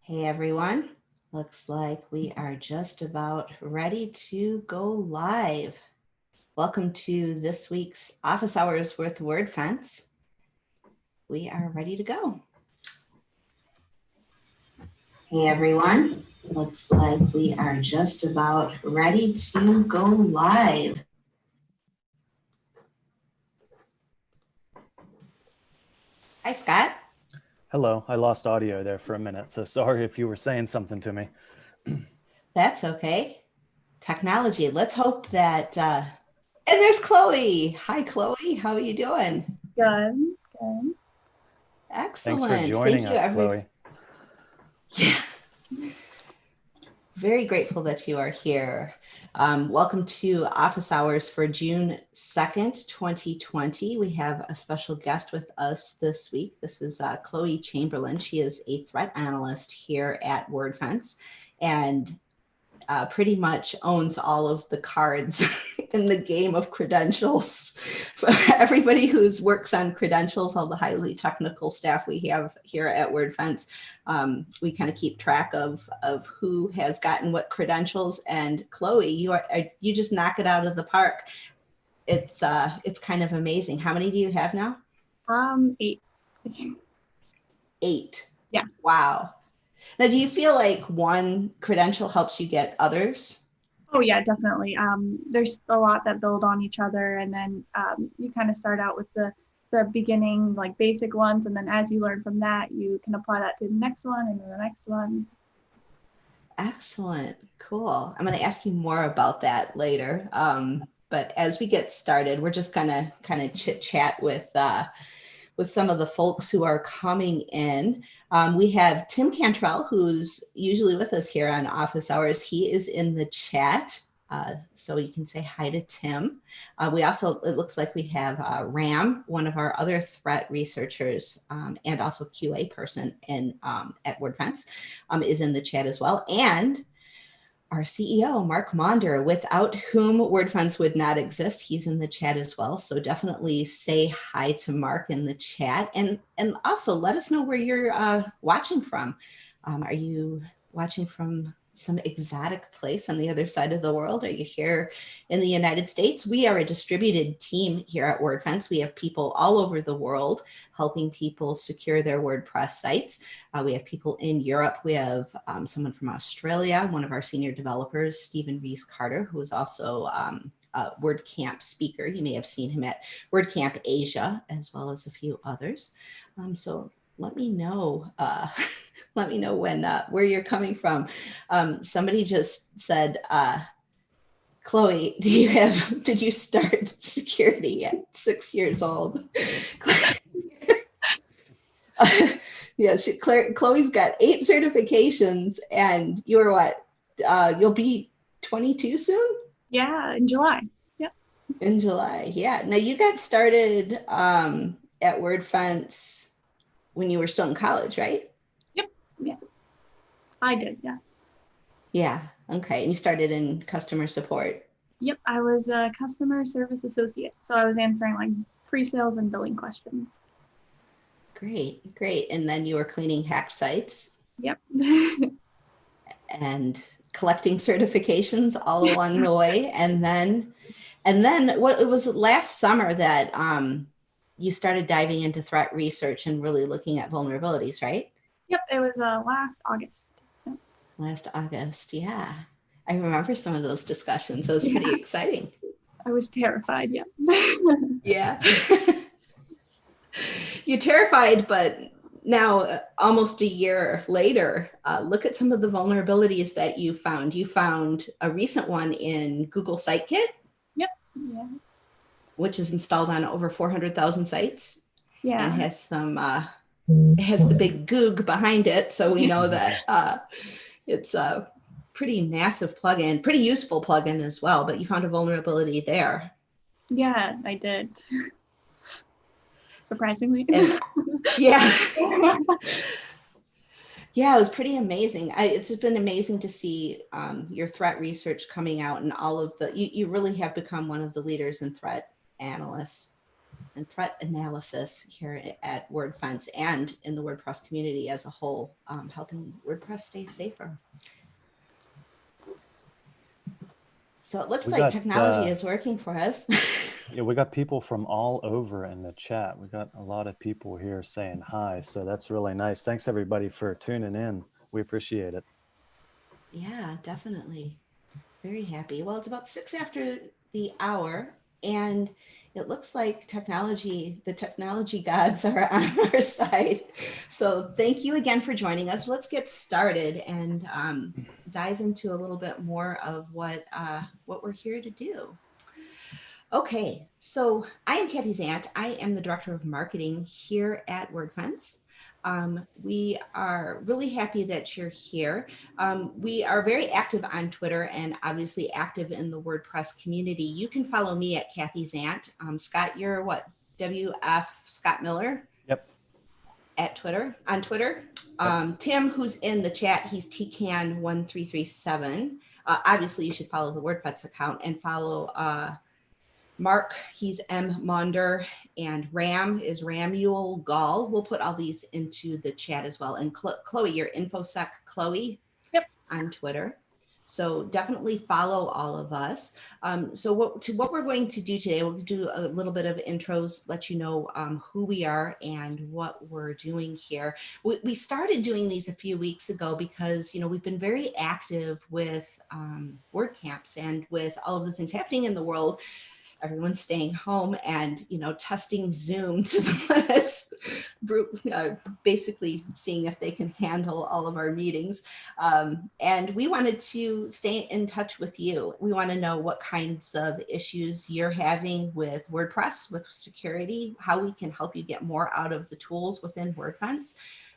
Hey everyone, looks like we are just about ready to go live. Welcome to this week's Office Hours with Wordfence. We are ready to go. Hey everyone, looks like we are just about ready to go live. Hi Scott. Hello, I lost audio there for a minute, so sorry if you were saying something to me. That's okay. Technology. Let's hope that, and there's Chloe. Hi Chloe, how are you doing? Good. Excellent. Thanks for joining us, Chloe. Yeah. Very grateful that you are here. Welcome to Office Hours for June 2nd, 2020. We have a special guest with us this week. This is Chloe Chamberland. She is a threat analyst here at Wordfence and pretty much owns all of the cards in the game of credentials. For everybody who works on credentials, all the highly technical staff we have here at Wordfence, we kind of keep track of who has gotten what credentials. And Chloe, you just knock it out of the park. It's kind of amazing. How many do you have now? 8. 8. Yeah. Wow. Now, do you feel like one credential helps you get others? Oh yeah, definitely. There's a lot that build on each other, and then you kind of start out with the beginning, like basic ones, and then as you learn from that, you can apply that to the next one and then the next one. Excellent. Cool. I'm going to ask you more about that later. But as we get started, we're just gonna kind of chit chat with some of the folks who are coming in. We have Tim Cantrell, who's usually with us here on Office Hours. He is in the chat, so you can say hi to Tim. We also, it looks like we have Ram, one of our other threat researchers and also QA person at Wordfence, is in the chat as well. And our CEO, Mark Maunder, without whom Wordfence would not exist. He's in the chat as well. So definitely say hi to Mark in the chat. And also let us know where you're watching from. Are you watching from some exotic place on the other side of the world? Are you here in the United States? We are a distributed team here at Wordfence. We have people all over the world helping people secure their WordPress sites. We have people in Europe. We have someone from Australia, one of our senior developers, Stephen Rees-Carter, who is also a WordCamp speaker. You may have seen him at WordCamp Asia, as well as a few others. So let me know. Let me know when where you're coming from. Somebody just said, Chloe, did you start security at 6 years old? Yeah, Chloe's got 8 certifications, and you're what? You'll be 22 soon? Yeah, in July. Yep. In July, yeah. Now you got started at Wordfence when you were still in college, right? Yep. Yeah. I did, yeah. Yeah. Okay. And you started in customer support. Yep. I was a customer service associate. So I was answering like pre-sales and billing questions. Great. Great. And then you were cleaning hacked sites. Yep. And collecting certifications all along the way. And then what it was last summer that you started diving into threat research and really looking at vulnerabilities, right? Yep. It was last August. Yep. Last August. Yeah. I remember some of those discussions. It was pretty exciting. I was terrified. Yeah. Yeah. You're terrified, but now almost a year later, look at some of the vulnerabilities that you found. You found a recent one in Google SiteKit. Yep. Yeah. Which is installed on over 400,000 sites. Yeah. And has some, it has the big Goog behind it. So we know that it's a pretty massive plugin, pretty useful plugin as well, but you found a vulnerability there. Yeah, I did. Surprisingly. And, yeah. Yeah, it was pretty amazing. It's been amazing to see your threat research coming out and all of the, you really have become one of the leaders in threat analysts and threat analysis here at Wordfence and in the WordPress community as a whole, helping WordPress stay safer. So it looks like technology is working for us. Yeah, we got people from all over in the chat. We got a lot of people here saying hi, so that's really nice. Thanks everybody for tuning in. We appreciate it. Yeah, definitely. Very happy. Well, it's about 6 after the hour, and it looks like the technology gods are on our side. So thank you again for joining us. Let's get started and dive into a little bit more of what we're here to do. Okay, so I am Kathy Zant. I am the Director of Marketing here at Wordfence. We are really happy that you're here. We are very active on Twitter and obviously active in the WordPress community. You can follow me at Kathy Zant. Scott, you're what? WF Scott Miller? Yep. On Twitter. Yep. Tim, who's in the chat, he's TCAN1337. Obviously, you should follow the Wordfence account and follow Mark, he's M. Maunder, and Ram is Ramuel Gall. We'll put all these into the chat as well. And Chloe, your InfoSec Chloe, yep, on Twitter. So definitely follow all of us. So what we're going to do today, we'll do a little bit of intros, let you know who we are and what we're doing here. We started doing these a few weeks ago because, you know, we've been very active with WordCamps and with all of the things happening in the world. Everyone's staying home and, you know, testing Zoom to the limits, basically seeing if they can handle all of our meetings. And we wanted to stay in touch with you. We want to know what kinds of issues you're having with WordPress, with security, how we can help you get more out of the tools within Wordfence,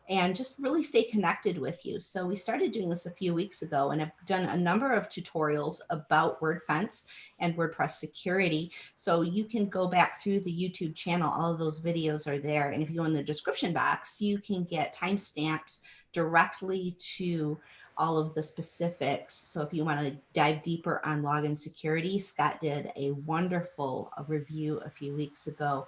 and just really stay connected with you. So we started doing this a few weeks ago and have done a number of tutorials about Wordfence and WordPress security. So you can go back through the YouTube channel. All of those videos are there. And if you go in the description box, you can get timestamps directly to all of the specifics. So if you want to dive deeper on login security, Scott did a wonderful review a few weeks ago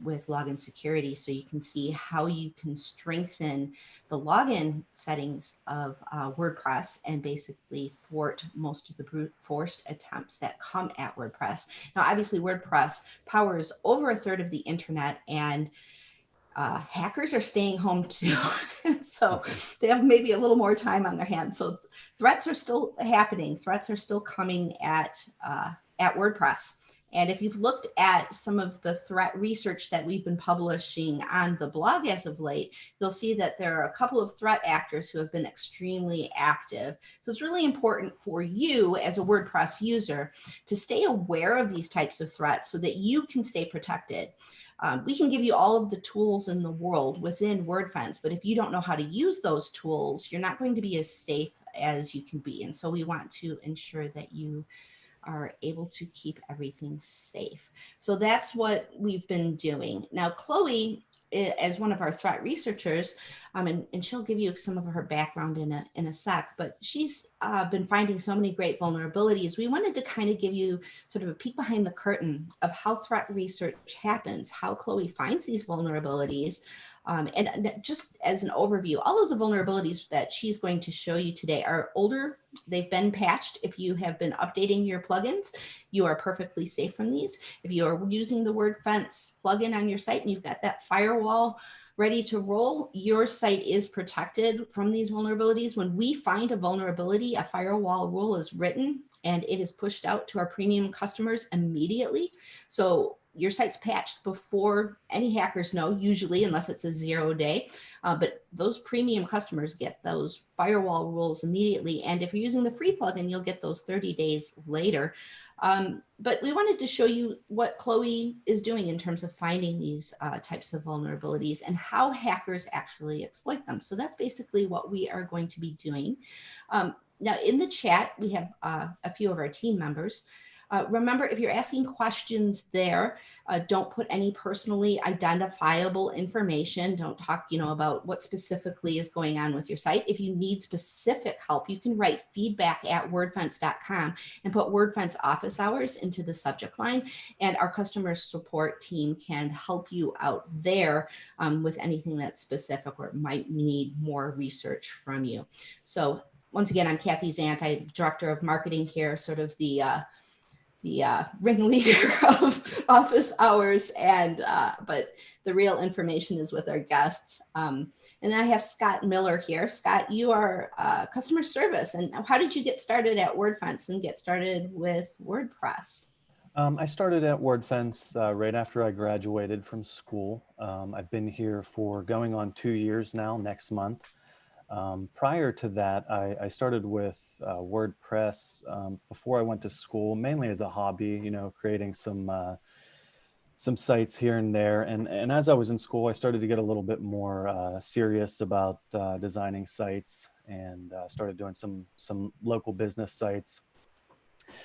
with login security. So you can see how you can strengthen the login settings of WordPress and basically thwart most of the brute force attempts that come at WordPress. Now, obviously WordPress powers over a third of the internet, and hackers are staying home too. So they have maybe a little more time on their hands. So threats are still happening. Threats are still coming at WordPress. And if you've looked at some of the threat research that we've been publishing on the blog as of late, you'll see that there are a couple of threat actors who have been extremely active. So it's really important for you as a WordPress user to stay aware of these types of threats so that you can stay protected. We can give you all of the tools in the world within Wordfence, but if you don't know how to use those tools, you're not going to be as safe as you can be. And so we want to ensure that you are able to keep everything safe. So that's what we've been doing. Now, Chloe, as one of our threat researchers, and she'll give you some of her background in a sec, but she's been finding so many great vulnerabilities. We wanted to kind of give you sort of a peek behind the curtain of how threat research happens, how Chloe finds these vulnerabilities, and just as an overview, all of the vulnerabilities that she's going to show you today are older. They've been patched. If you have been updating your plugins, you are perfectly safe from these. If you are using the Wordfence plugin on your site and you've got that firewall ready to roll, your site is protected from these vulnerabilities. When we find a vulnerability, a firewall rule is written and it is pushed out to our premium customers immediately. So your site's patched before any hackers know, usually, unless it's a 0-day. But those premium customers get those firewall rules immediately. And if you're using the free plugin, you'll get those 30 days later. But we wanted to show you what Chloe is doing in terms of finding these types of vulnerabilities and how hackers actually exploit them. So that's basically what we are going to be doing. Now, in the chat, we have a few of our team members. Remember, if you're asking questions there, don't put any personally identifiable information. Don't talk, about what specifically is going on with your site. If you need specific help, you can write feedback@wordfence.com and put Wordfence office hours into the subject line, and our customer support team can help you out there with anything that's specific or might need more research from you. So once again, I'm Kathy Zant. I'm Director of Marketing here, sort of the ringleader of office hours, and but the real information is with our guests. And then I have Scott Miller here. Scott, you are customer service, and how did you get started at Wordfence and get started with WordPress? I started at Wordfence right after I graduated from school. I've been here for going on 2 years now, next month. Prior to that, I started with WordPress before I went to school, mainly as a hobby, creating some sites here and there. And as I was in school, I started to get a little bit more serious about designing sites, and started doing some local business sites.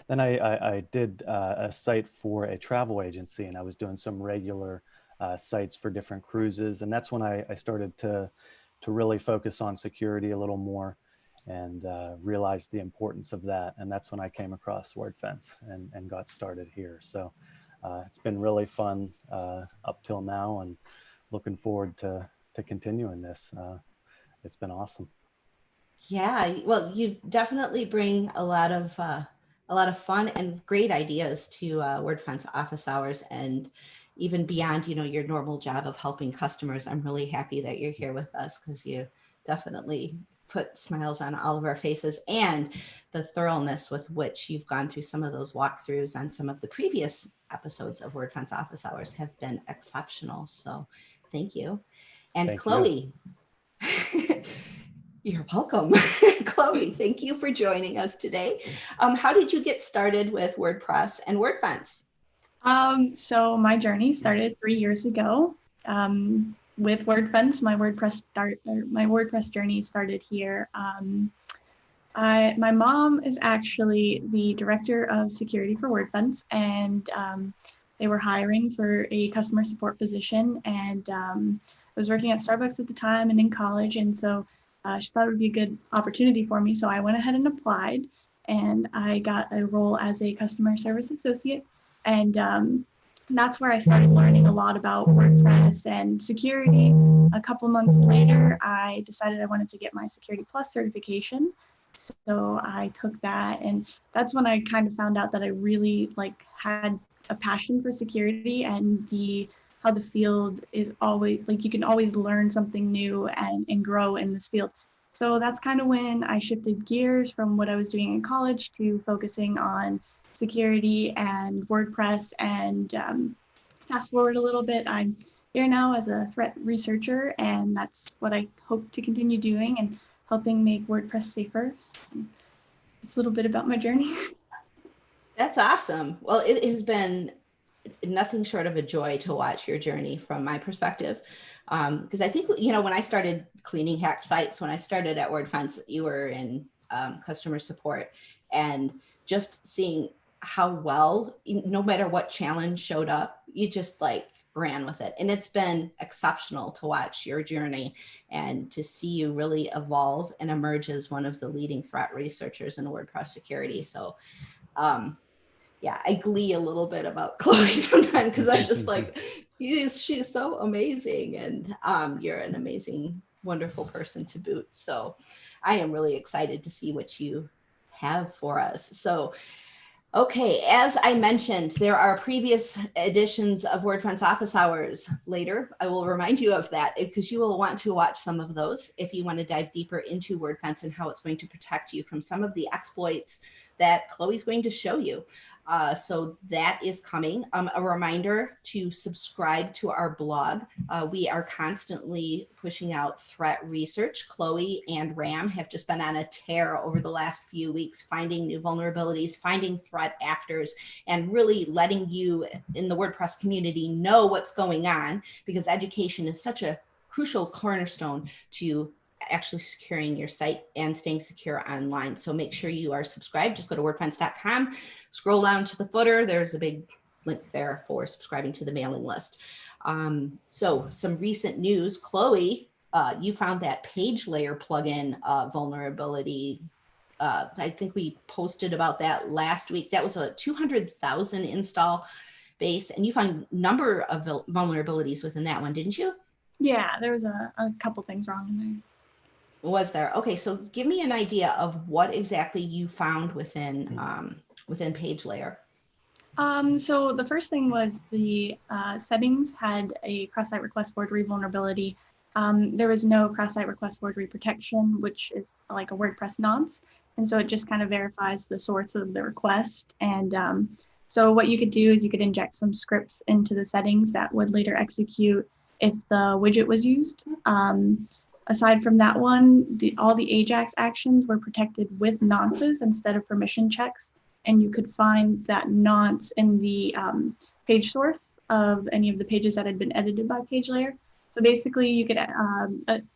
Then I did a site for a travel agency, and I was doing some regular sites for different cruises. And that's when I started to really focus on security a little more, and realized the importance of that. And that's when I came across Wordfence and got started here. So it's been really fun up till now, and looking forward to continuing this. It's been awesome. Yeah, well, you definitely bring a lot of fun and great ideas to Wordfence office hours, and even beyond, your normal job of helping customers. I'm really happy that you're here with us, because you definitely put smiles on all of our faces, and the thoroughness with which you've gone through some of those walkthroughs on some of the previous episodes of Wordfence office hours have been exceptional. So thank you. And Thank Chloe, you're welcome. Chloe, thank you for joining us today. How did you get started with WordPress and Wordfence? So my journey started 3 years ago with Wordfence. My WordPress journey started here. My mom is actually the director of security for Wordfence, and they were hiring for a customer support position. And I was working at Starbucks at the time and in college, and so she thought it would be a good opportunity for me. So I went ahead and applied, and I got a role as a customer service associate. And that's where I started learning a lot about WordPress and security. A couple months later, I decided I wanted to get my Security Plus certification. So I took that, and that's when I kind of found out that I really had a passion for security, and how the field is always, you can always learn something new and grow in this field. So that's kind of when I shifted gears from what I was doing in college to focusing on security and WordPress. And fast forward a little bit, I'm here now as a threat researcher, and that's what I hope to continue doing, and helping make WordPress safer. And it's a little bit about my journey. That's awesome. Well, it has been nothing short of a joy to watch your journey from my perspective. Because I think, when I started cleaning hacked sites, when I started at Wordfence, you were in customer support, and just seeing how well, no matter what challenge showed up, you just ran with it. And it's been exceptional to watch your journey and to see you really evolve and emerge as one of the leading threat researchers in WordPress security. So yeah, I glee a little bit about Chloe sometimes, because I'm just she's so amazing, and you're an amazing, wonderful person to boot. So I am really excited to see what you have for us. So okay, as I mentioned, there are previous editions of Wordfence office hours later. I will remind you of that, because you will want to watch some of those if you want to dive deeper into Wordfence and how it's going to protect you from some of the exploits that Chloe's going to show you. So that is coming. A reminder to subscribe to our blog. We are constantly pushing out threat research. Chloe and Ram have just been on a tear over the last few weeks, finding new vulnerabilities, finding threat actors, and really letting you in the WordPress community know what's going on, because education is such a crucial cornerstone to actually securing your site and staying secure online. So make sure you are subscribed. Just go to wordfence.com, scroll down to the footer. There's a big link there for subscribing to the mailing list. So some recent news, Chloe, you found that PageLayer plugin vulnerability. I think we posted about that last week. That was a 200,000 install base, and you found a number of vulnerabilities within that one, didn't you? Yeah, there was a couple things wrong in there. Was there? Okay, so give me an idea of what exactly you found within within PageLayer. So the first thing was the settings had a cross-site request forgery vulnerability. There was no cross-site request forgery protection, which is like a WordPress nonce. And so it just kind of verifies the source of the request. And so what you could do is you could inject some scripts into the settings that would later execute if the widget was used. Aside from that one, all the AJAX actions were protected with nonces instead of permission checks. And you could find that nonce in the page source of any of the pages that had been edited by PageLayer. So basically, you could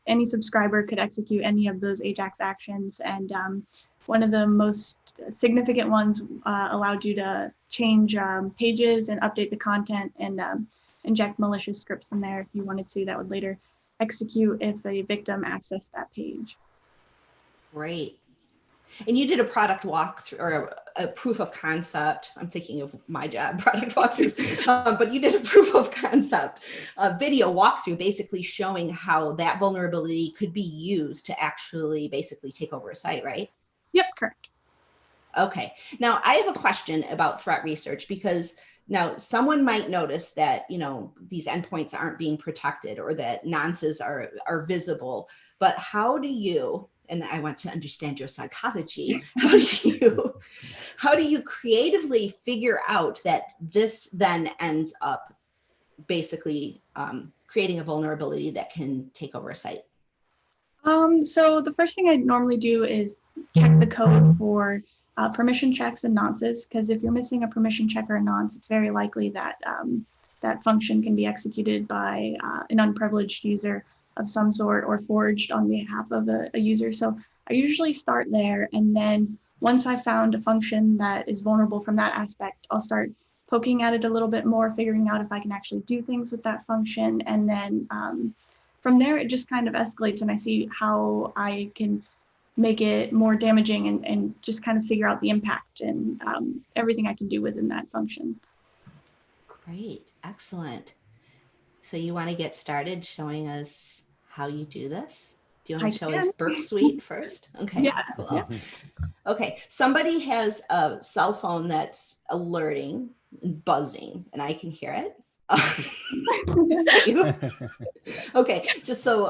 any subscriber could execute any of those AJAX actions, and one of the most significant ones allowed you to change pages and update the content and inject malicious scripts in there if you wanted to. That would later execute if a victim accessed that page. Great. And you did a product walkthrough or a proof of concept. I'm thinking of my job, product walkthroughs, but you did a proof of concept video walkthrough, basically showing how that vulnerability could be used to actually basically take over a site, right? Yep, correct. Okay. Now I have a question about threat research, because now someone might notice that, you know, these endpoints aren't being protected or that nonces are visible, but how do you, and I want to understand your psychology, how do you creatively figure out that this then ends up basically creating a vulnerability that can take over a site? So the first thing I normally do is check the code for permission checks and nonces, because if you're missing a permission check or a nonce, it's very likely that that function can be executed by an unprivileged user of some sort or forged on behalf of a user. So I usually start there, and then once I found a function that is vulnerable from that aspect, I'll start poking at it a little bit more, figuring out if I can actually do things with that function, and then from there it just kind of escalates, and I see how I can make it more damaging and just kind of figure out the impact and everything I can do within that function. Great, excellent. So you want to get started showing us how you do this? Do you want to show us Burp Suite first? Okay, yeah. cool. Yeah. Okay, somebody has a cell phone that's alerting and buzzing, and I can hear it. Is that you? Okay, just so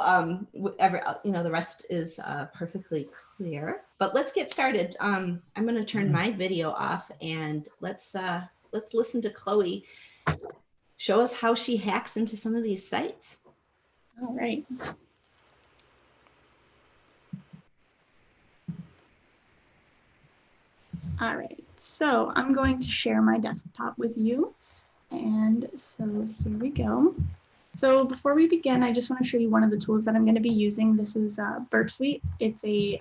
the rest is perfectly clear. But let's get started. I'm going to turn my video off, and let's listen to Chloe show us how she hacks into some of these sites. All right. All right, so I'm going to share my desktop with you. And so here we go. So before we begin, I just want to show you one of the tools that I'm going to be using. This is Burp Suite. It's a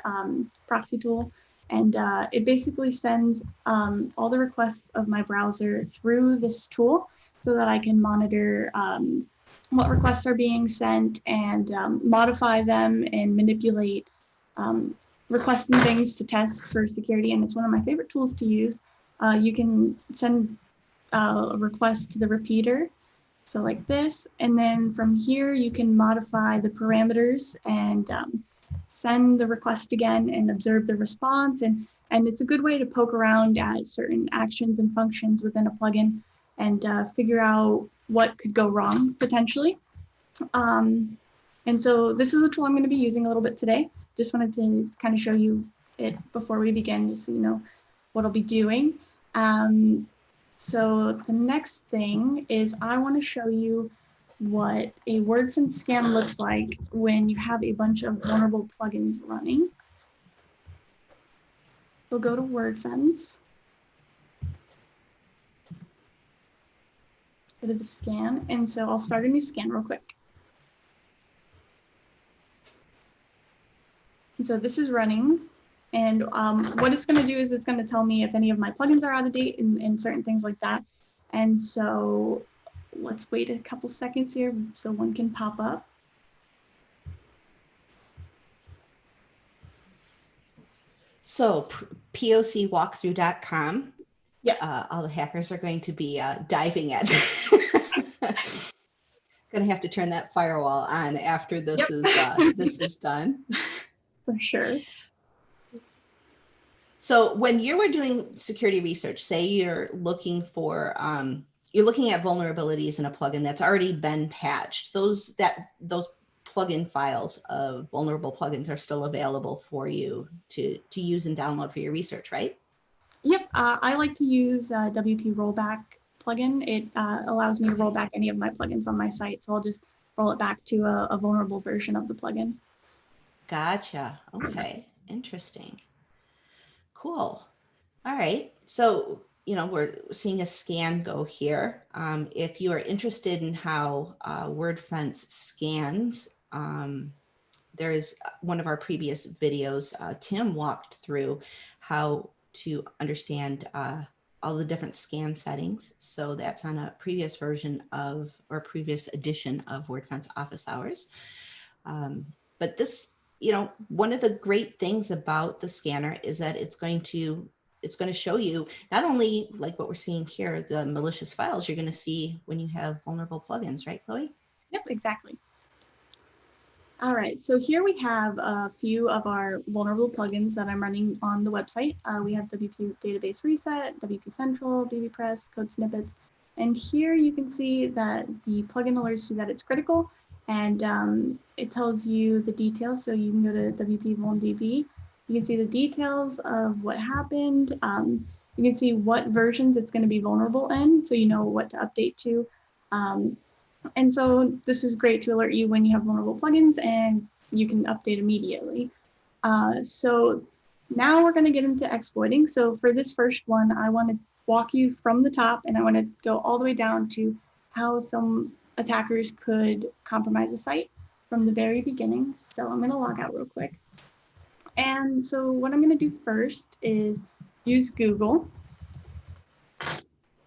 proxy tool, and it basically sends all the requests of my browser through this tool so that I can monitor what requests are being sent and modify them and manipulate requesting things to test for security. And it's one of my favorite tools to use. You can send a request to the repeater, so like this, and then from here you can modify the parameters and send the request again and observe the response, and it's a good way to poke around at certain actions and functions within a plugin and figure out what could go wrong potentially. And so this is a tool I'm going to be using a little bit today. Just wanted to kind of show you it before we begin, just so you know what I'll be doing. So the next thing is I want to show you what a Wordfence scan looks like when you have a bunch of vulnerable plugins running. We'll go to Wordfence. Go to the scan, and so I'll start a new scan real quick. And so this is running. And what it's going to do is it's going to tell me if any of my plugins are out of date and certain things like that. And so let's wait a couple seconds here so one can pop up. So POCwalkthrough.com. Yes. All the hackers are going to be diving at. Going to have to turn that firewall on after this is done. For sure. So when you were doing security research, say you're looking for you're looking at vulnerabilities in a plugin that's already been patched. Those plugin files of vulnerable plugins are still available for you to use and download for your research, right? Yep. I like to use WP rollback plugin. It allows me to roll back any of my plugins on my site. So I'll just roll it back to a vulnerable version of the plugin. Gotcha. Okay. Interesting. Cool. All right. So, we're seeing a scan go here. If you are interested in how Wordfence scans, there is one of our previous videos. Tim walked through how to understand all the different scan settings. So that's on a previous version of, or previous edition of Wordfence Office Hours. But this, one of the great things about the scanner is that it's going to show you not only like what we're seeing here, the malicious files you're going to see when you have vulnerable plugins, right, Chloe? Yep, exactly. All right, so here we have a few of our vulnerable plugins that I'm running on the website. We have WP Database Reset, WP Central, BBPress, Code Snippets, and here you can see that the plugin alerts you that it's critical, and it tells you the details. So you can go to WP VulnDB. You can see the details of what happened. You can see what versions it's going to be vulnerable in, so you know what to update to. And so this is great to alert you when you have vulnerable plugins and you can update immediately. So now we're going to get into exploiting. So for this first one, I want to walk you from the top and I want to go all the way down to how some attackers could compromise a site from the very beginning. So I'm going to log out real quick. And so what I'm going to do first is use Google.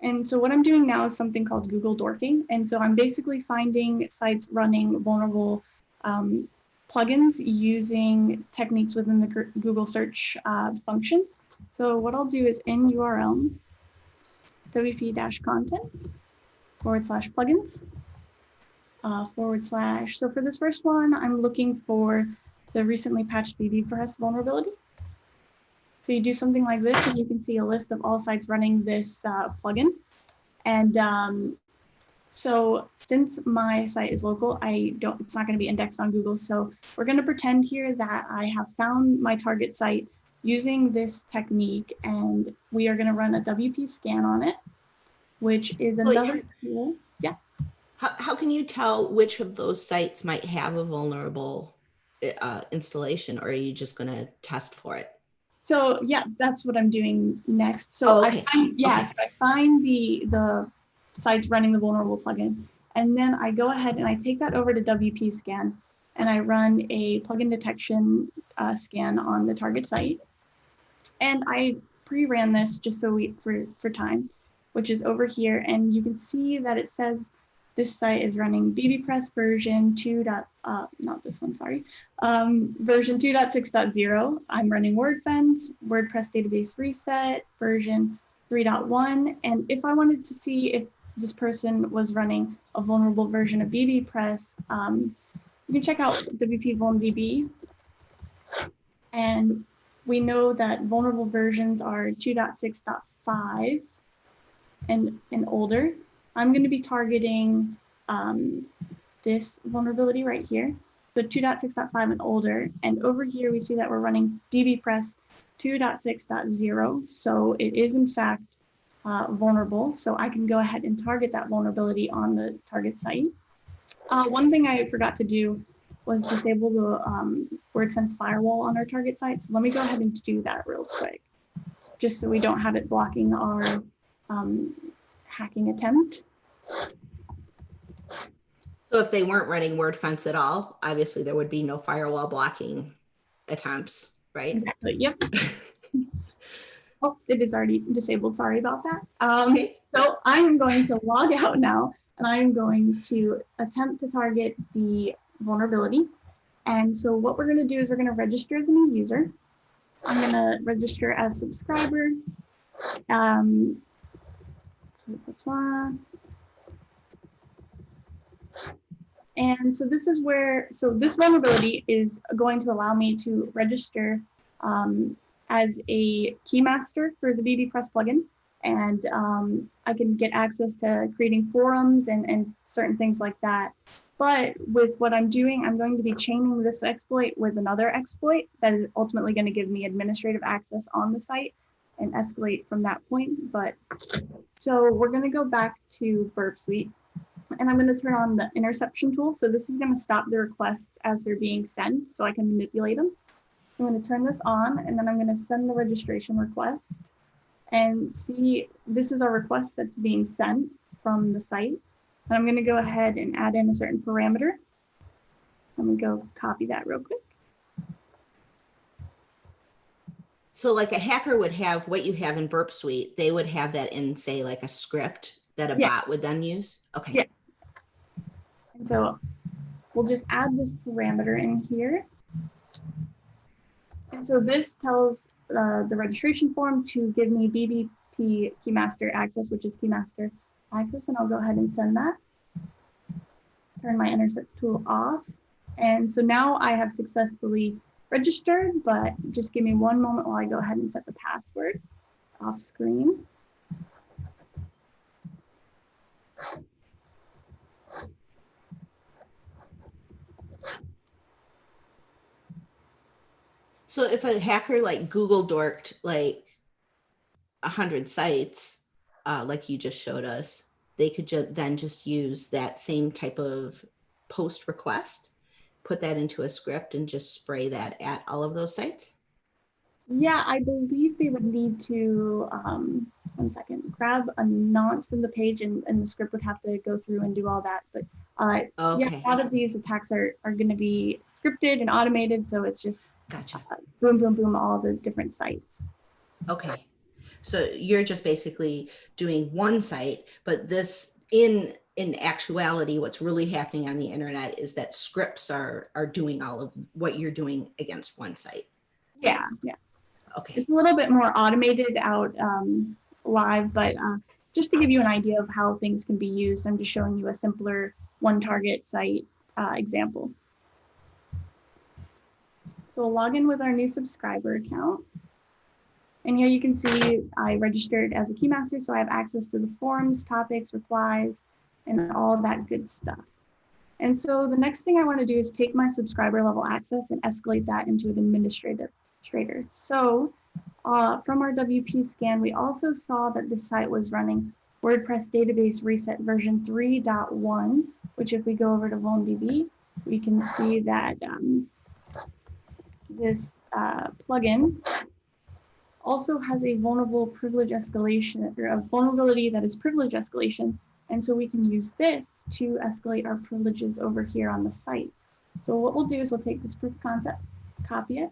And so what I'm doing now is something called Google dorking. And so I'm basically finding sites running vulnerable plugins using techniques within the Google search functions. So what I'll do is in URL, wp-content/plugins, / so for this first one, I'm looking for the recently patched BBPress vulnerability. So you do something like this and you can see a list of all sites running this plugin. And so since my site is local, it's not going to be indexed on Google. So we're going to pretend here that I have found my target site using this technique, and we are going to run a WP scan on it, which is another tool. Yeah. How can you tell which of those sites might have a vulnerable installation, or are you just going to test for it? So yeah, that's what I'm doing next. So I find the sites running the vulnerable plugin, and then I go ahead and I take that over to WP scan, and I run a plugin detection scan on the target site. And I pre-ran this just so for time, which is over here, and you can see that it says this site is running BBPress version 2. Not this one, sorry. Version 2.6.0. I'm running Wordfence, WordPress database reset, version 3.1. And if I wanted to see if this person was running a vulnerable version of BBPress, you can check out WP VulnDB. And we know that vulnerable versions are 2.6.5 and older. I'm going to be targeting this vulnerability right here, so 2.6.5 and older. And over here, we see that we're running BBPress 2.6.0. So it is, in fact, vulnerable. So I can go ahead and target that vulnerability on the target site. One thing I forgot to do was disable the Wordfence firewall on our target site. So let me go ahead and do that real quick, just so we don't have it blocking our hacking attempt. So if they weren't running Wordfence at all, obviously there would be no firewall blocking attempts, right? Exactly. Yep. Oh, it is already disabled. Sorry about that. Okay. So I am going to log out now, and I am going to attempt to target the vulnerability. And so what we're going to do is we're going to register as a new user. I'm going to register as subscriber. Let's make this one. And so this is where, so this vulnerability is going to allow me to register as a keymaster for the bbPress plugin. And I can get access to creating forums and certain things like that. But with what I'm doing, I'm going to be chaining this exploit with another exploit that is ultimately going to give me administrative access on the site and escalate from that point. But so we're going to go back to Burp Suite, and I'm going to turn on the interception tool. So this is going to stop the requests as they're being sent so I can manipulate them. I'm going to turn this on, and then I'm going to send the registration request. And see, this is our request that's being sent from the site. And I'm going to go ahead and add in a certain parameter. Let me go copy that real quick. So like a hacker would have what you have in Burp Suite, they would have that in, say, like a script that a bot would then use? Okay. Yeah. And so we'll just add this parameter in here. And so this tells the registration form to give me BBP keymaster access, which is keymaster access, and I'll go ahead and send that. Turn my intercept tool off. And so now I have successfully registered, but just give me one moment while I go ahead and set the password off screen. So if a hacker like Google dorked like 100 sites, like you just showed us, they could then just use that same type of post request, put that into a script and just spray that at all of those sites? Yeah, I believe they would need to, one second, grab a nonce from the page, and the script would have to go through and do all that. But Okay. yeah, a lot of these attacks are going to be scripted and automated. So it's just Gotcha. Boom, boom, boom, all the different sites. Okay. So you're just basically doing one site, but this in actuality, what's really happening on the internet is that scripts are doing all of what you're doing against one site. Yeah, yeah. Okay. It's a little bit more automated out live, but just to give you an idea of how things can be used, I'm just showing you a simpler one target site example. So we'll log in with our new subscriber account. And here you can see I registered as a keymaster, so I have access to the forums, topics, replies, and all of that good stuff. And so the next thing I want to do is take my subscriber level access and escalate that into an administrator. So from our WP scan, we also saw that the site was running WordPress database reset version 3.1, which if we go over to VulnDB, we can see that this plugin also has a vulnerable privilege escalation, or a vulnerability that is privilege escalation. And so we can use this to escalate our privileges over here on the site. So what we'll do is we'll take this proof of concept, copy it,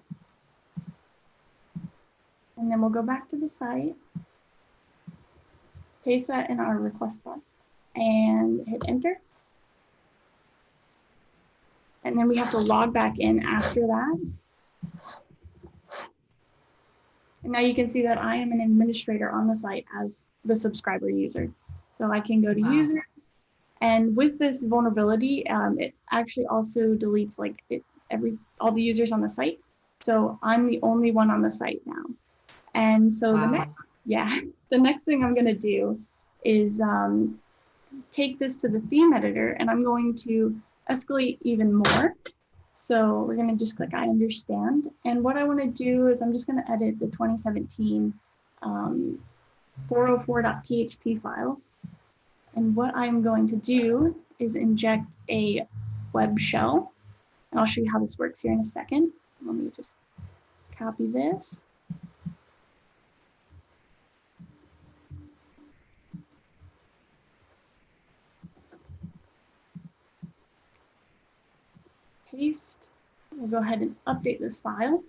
and then we'll go back to the site, paste that in our request bar, and hit enter. And then we have to log back in after that. And now you can see that I am an administrator on the site as the subscriber user. So I can go to users, and with this vulnerability, it actually also deletes like all the users on the site. So I'm the only one on the site now. And so the next thing I'm going to do is take this to the theme editor, and I'm going to escalate even more. So we're going to just click I understand. And what I want to do is I'm just going to edit the 2017 404.php file. And what I'm going to do is inject a web shell. And I'll show you how this works here in a second. Let me just copy this. Paste we'll go ahead and update this file.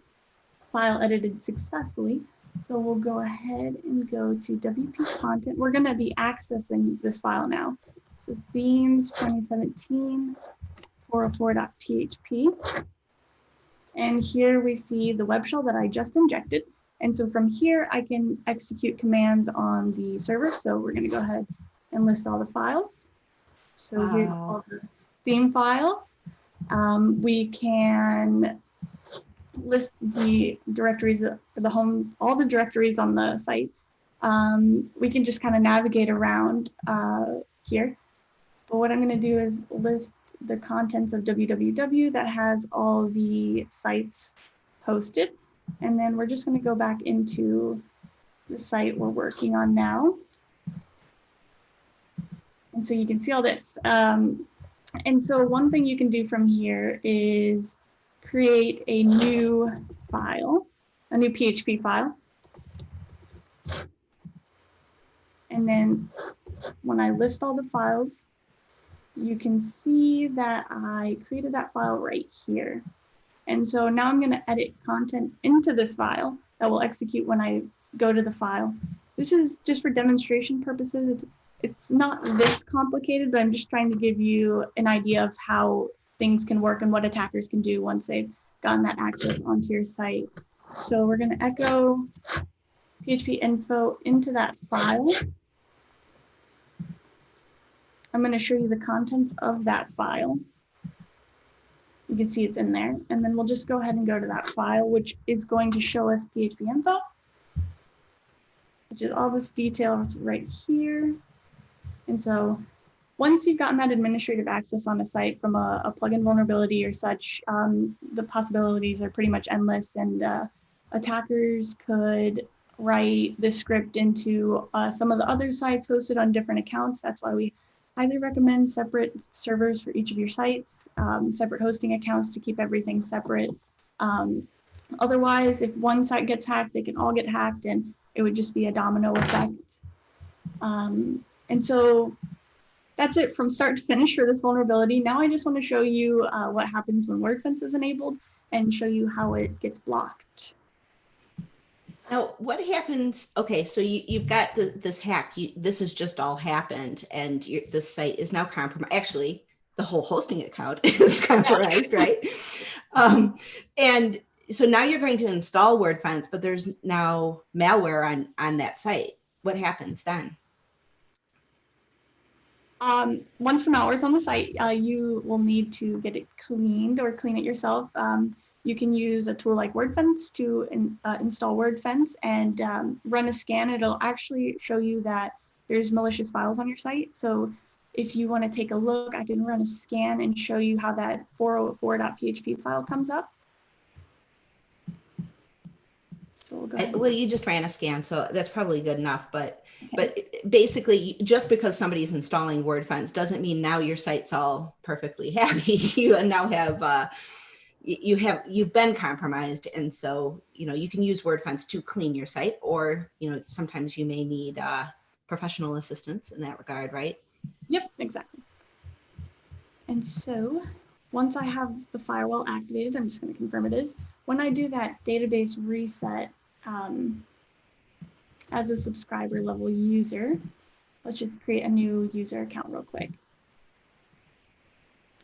File edited successfully. So we'll go ahead and go to WP content. We're going to be accessing this file now. So themes 2017 404.php. And here we see the web shell that I just injected. And so from here, I can execute commands on the server. So we're going to go ahead and list all the files. So here's all the theme files. We can list the directories, all the directories on the site. We can just kind of navigate around here. But what I'm going to do is list the contents of www that has all the sites hosted. And then we're just going to go back into the site we're working on now. And so you can see all this. And so one thing you can do from here is create a new file, a new PHP file. And then when I list all the files, you can see that I created that file right here. And so now I'm going to edit content into this file that will execute when I go to the file. This is just for demonstration purposes. It's not this complicated, but I'm just trying to give you an idea of how things can work and what attackers can do once they've gotten that access onto your site. So we're going to echo PHP info into that file. I'm going to show you the contents of that file. You can see it's in there. And then we'll just go ahead and go to that file, which is going to show us PHP info, which is all this detail right here. And so once you've gotten that administrative access on a site from a plugin vulnerability or such, the possibilities are pretty much endless, and attackers could write this script into some of the other sites hosted on different accounts. That's why we highly recommend separate servers for each of your sites, separate hosting accounts to keep everything separate. Otherwise, if one site gets hacked, they can all get hacked, and it would just be a domino effect. And so that's it from start to finish for this vulnerability. Now I just want to show you what happens when Wordfence is enabled and show you how it gets blocked. Now, what happens? Okay, so you've got this hack. This has just all happened, and this site is now compromised. Actually, the whole hosting account is compromised, right? And so now you're going to install Wordfence, but there's now malware on that site. What happens then? Once the malware is on the site, you will need to get it cleaned or clean it yourself. You can use a tool like Wordfence to install Wordfence and run a scan. It'll actually show you that there's malicious files on your site. So if you want to take a look, I can run a scan and show you how that 404.php file comes up. So we'll go ahead. Well, you just ran a scan, so that's probably good enough. But basically, just because somebody's installing Wordfence doesn't mean now your site's all perfectly happy. You now have you've been compromised, and so you can use Wordfence to clean your site, or sometimes you may need professional assistance in that regard, right? Yep, exactly. And so once I have the firewall activated, I'm just going to confirm it is. When I do that database reset as a subscriber level user, let's just create a new user account real quick.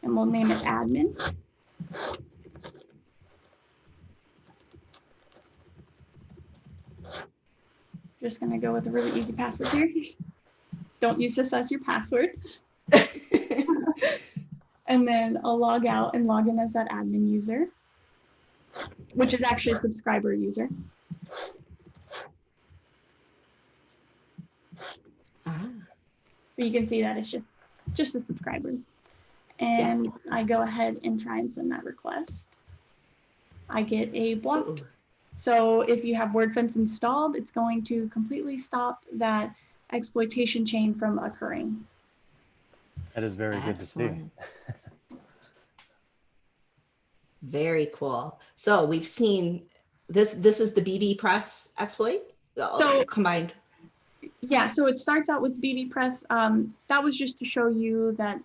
And we'll name it admin. Just going to go with a really easy password here. Don't use this as your password. And then I'll log out and log in as that admin user, which is actually a subscriber user. So you can see that it's just a subscriber. And I go ahead and try and send that request. I get a blocked. So if you have Wordfence installed, it's going to completely stop that exploitation chain from occurring. That is very good to see. Very cool. So we've seen this. This is the BB Press exploit. So combined. Yeah. So it starts out with BB Press. That was just to show you that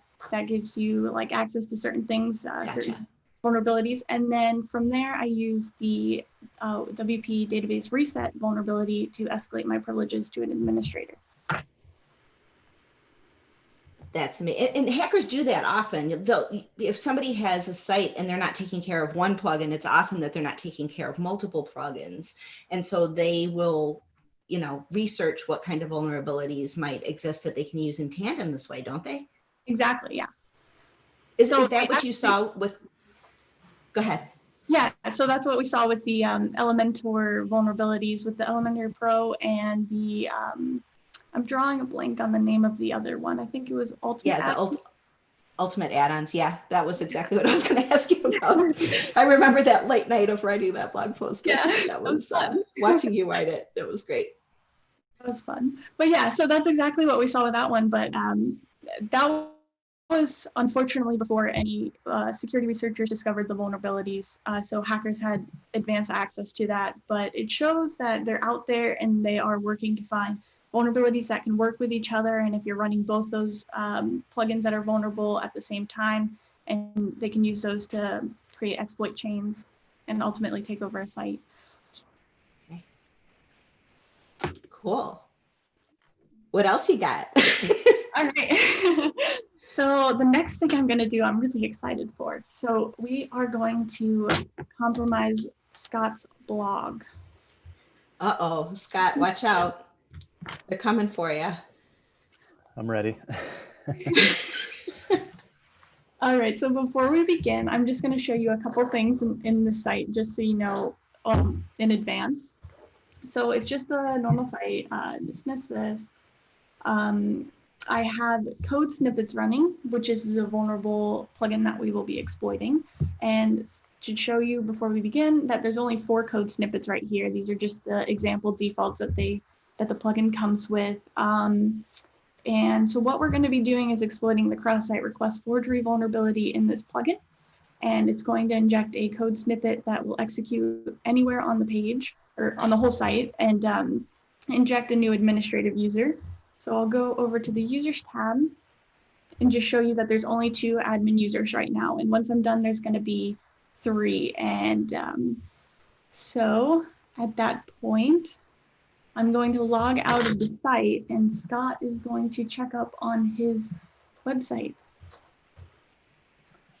gives you like access to certain things, Gotcha. vulnerabilities. And then from there, I use the WP database reset vulnerability to escalate my privileges to an administrator. That's me. And hackers do that often. If somebody has a site and they're not taking care of one plugin, it's often that they're not taking care of multiple plugins. And so they will, you know, research what kind of vulnerabilities might exist that they can use in tandem this way, don't they? Exactly, yeah. Is that what you saw with, go ahead. Yeah, so that's what we saw with the Elementor vulnerabilities with the Elementor Pro and the, I'm drawing a blank on the name of the other one. I think it was Ultimate. Yeah, the Ultimate add-ons. Yeah, that was exactly what I was going to ask you about. I remember that late night of writing that blog post. Yeah, that was watching you write it. It was great. That was fun. But yeah, so that's exactly what we saw with that one. But that was unfortunately before any security researchers discovered the vulnerabilities. So hackers had advanced access to that. But it shows that they're out there and they are working to find vulnerabilities that can work with each other. And if you're running both those plugins that are vulnerable at the same time, and they can use those to create exploit chains and ultimately take over a site. Okay. Cool. What else you got? All right. So the next thing I'm going to do, I'm really excited for. So we are going to compromise Scott's blog. Uh-oh, Scott, watch out. They're coming for you. I'm ready. All right, so before we begin, I'm just going to show you a couple things in the site, just so you know in advance. So it's just a normal site. Dismiss this. I have code snippets running, which is the vulnerable plugin that we will be exploiting. And to show you before we begin that there's only 4 code snippets right here. These are just the example defaults that the plugin comes with. And so what we're going to be doing is exploiting the cross-site request forgery vulnerability in this plugin. And it's going to inject a code snippet that will execute anywhere on the page or on the whole site and inject a new administrative user. So I'll go over to the users tab and just show you that there's only 2 admin users right now. And once I'm done, there's going to be 3. And so at that point, I'm going to log out of the site and Scott is going to check up on his website.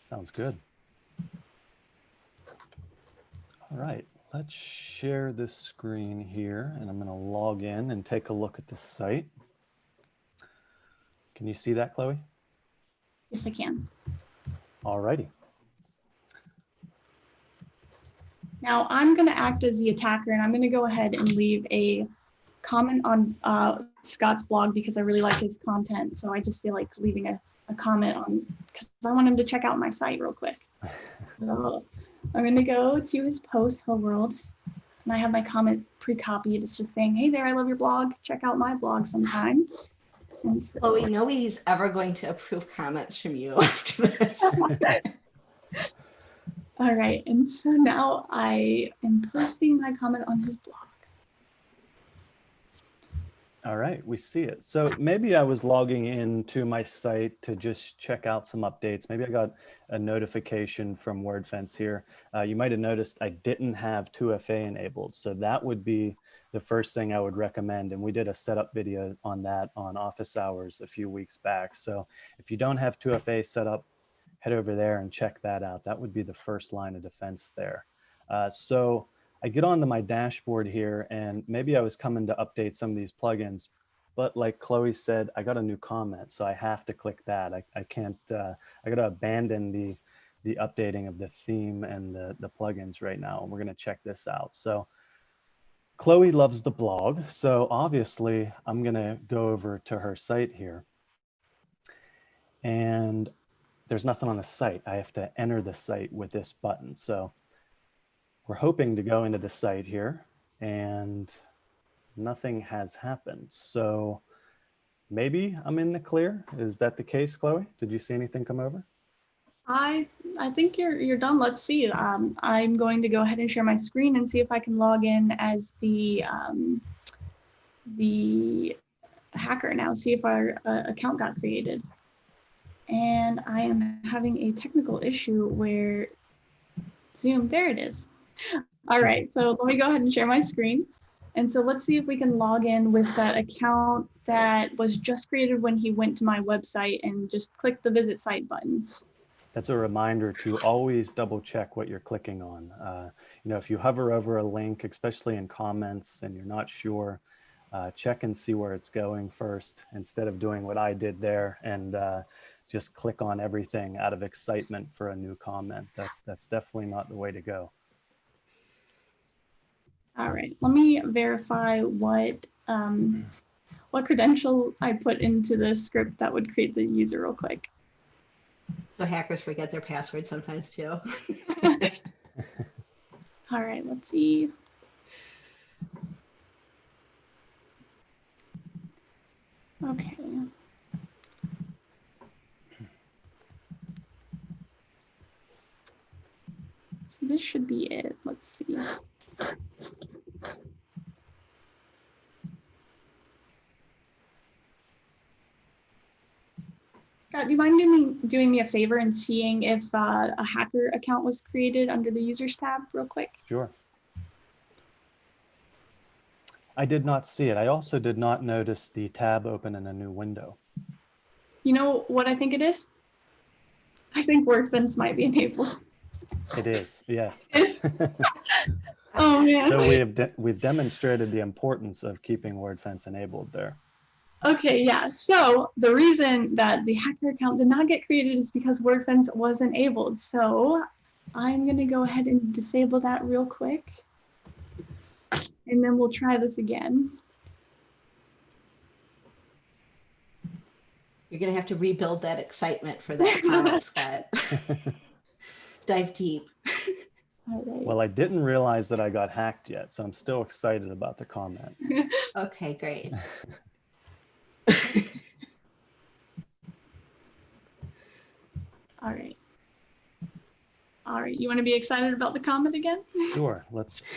Sounds good. All right, let's share this screen here and I'm going to log in and take a look at the site. Can you see that, Chloe? Yes, I can. All righty. Now I'm going to act as the attacker and I'm going to go ahead and leave a comment on Scott's blog because I really like his content. So I just feel like leaving a comment on because I want him to check out my site real quick. So I'm going to go to his post, Hello World, and I have my comment pre-copied. It's just saying, hey there, I love your blog. Check out my blog sometime. And so, Chloe, nobody's ever going to approve comments from you after this. All right, and so now I am posting my comment on his blog. All right, we see it. So maybe I was logging into my site to just check out some updates. Maybe I got a notification from Wordfence here. You might have noticed I didn't have 2FA enabled. So that would be the first thing I would recommend. And we did a setup video on that on office hours a few weeks back. So if you don't have 2FA set up, head over there and check that out. That would be the first line of defense there. So I get onto my dashboard here and maybe I was coming to update some of these plugins, but like Chloe said, I got a new comment. So I have to click that. I can't, I got to abandon the updating of the theme and the plugins right now. And we're going to check this out. So Chloe loves the blog. So obviously I'm going to go over to her site here and there's nothing on the site. I have to enter the site with this button. So we're hoping to go into the site here and nothing has happened. So maybe I'm in the clear. Is that the case, Chloe? Did you see anything come over? I think you're done. Let's see. I'm going to go ahead and share my screen and see if I can log in as the hacker now, see if our account got created. And I am having a technical issue where Zoom, there it is. All right, so let me go ahead and share my screen. And so let's see if we can log in with that account that was just created when he went to my website and just click the visit site button. That's a reminder to always double check what you're clicking on. You know, if you hover over a link, especially in comments, and you're not sure, check and see where it's going first, instead of doing what I did there and just click on everything out of excitement for a new comment. That's definitely not the way to go. All right, let me verify what credential I put into the script that would create the user real quick. So hackers forget their password sometimes too. All right, let's see. Okay. So this should be it. Let's see. Scott, do you mind doing me a favor and seeing if a hacker account was created under the users tab real quick? Sure. I did not see it. I also did not notice the tab open in a new window. You know what I think it is? I think Wordfence might be enabled. It is, yes. Oh man. So we've demonstrated the importance of keeping Wordfence enabled there. Okay, yeah. So the reason that the hacker account did not get created is because Wordfence was enabled. So I'm going to go ahead and disable that real quick. And then we'll try this again. You're going to have to rebuild that excitement for that comment, Scott. Dive deep. All right. Well, I didn't realize that I got hacked yet, so I'm still excited about the comment. Okay, great. All right. All right. You want to be excited about the comment again? Sure. Let's